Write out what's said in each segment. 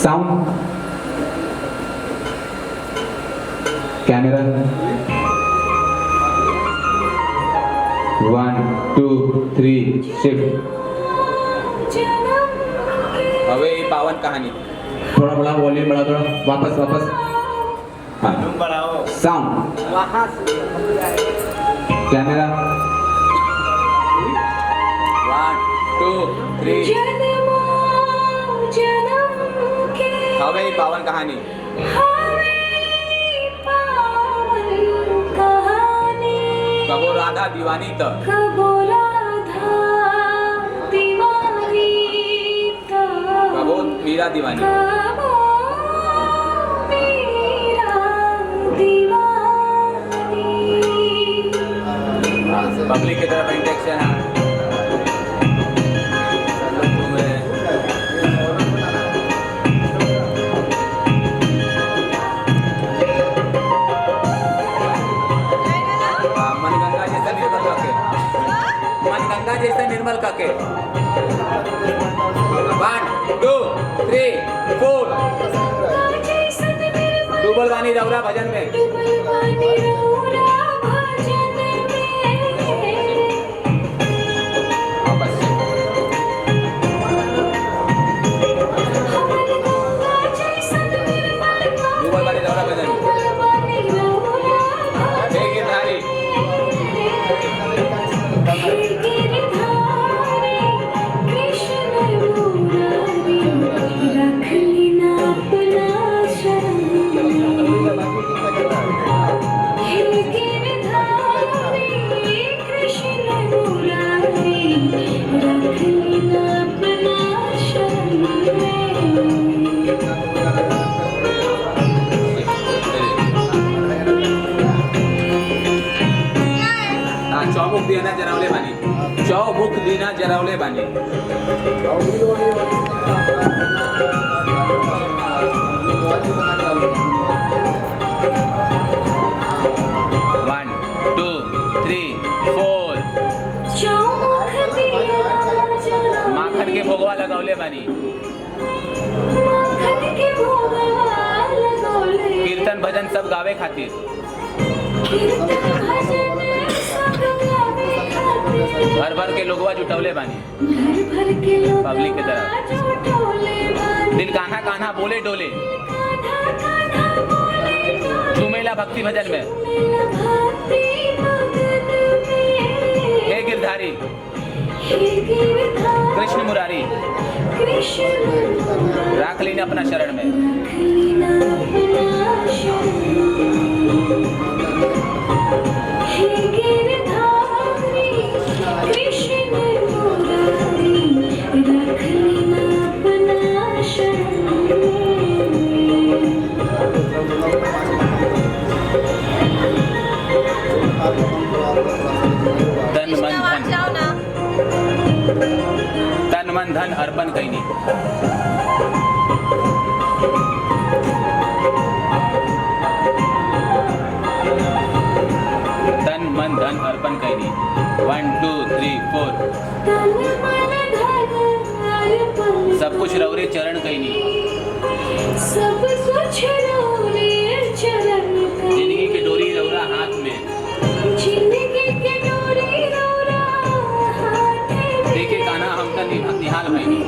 Sound camera 1 2 3 shift. હવે એ પાવન કહાની थोड़ा बड़ा वॉल्यूम बढ़ा, थोड़ा वापस हाँ बढ़ाओ। साउंड कैमरा 1 2 3 હવે એ પાવન કહાની कबो राधा दीवानी त कबो मीरा दीवानी पब्लिक की तरफ इंटेक्शन है। मनगंगा जैसे निर्मल काके 1 2 3 4 डूबल वानी रौरा भजन में डूबल वानी रौरा भजन हे गिरधारी चौमुख दीना जरावले बानी चौमुख दीना जरावले बानी 1 2 3 4 माखन के भोगवा लगावले बानी कीर्तन भजन सब गावे खातिर भर भर के लोगवा जुटौले बानी पब्लिक के तरफ दिल कान्हा कान्हा बोले डोले झूमेला भक्ति भजन में हे गिरधारी कृष्ण मुरारी राख लीने अपना शरण में तन मन धन अर्पण कईनी तन मन धन अर्पण कईनी 1 2 3 4 सब कुछ रौरे चरण कईनी सब कुछ रौरे चरण जिंदगी की डोरी रौरा हाथ में जिंदगी की डोरी रौरा हाथ में देखे कान्हा हम तन निहाल भईनी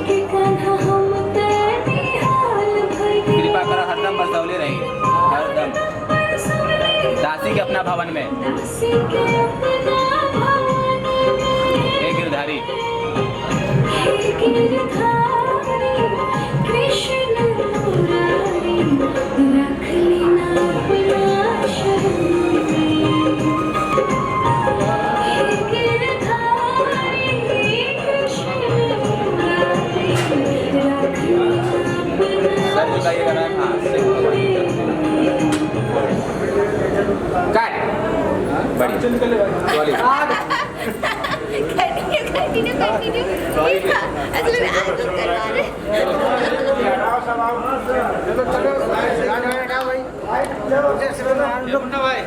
कृपा कर हरदम बरसौले रही हरदम दासी के अपना भवन में हे गिरधारी सर झुकाइएगा ना काय बड़ी सॉरी कंटिन्यू असली में आज करवा रहे चलो चलो भाई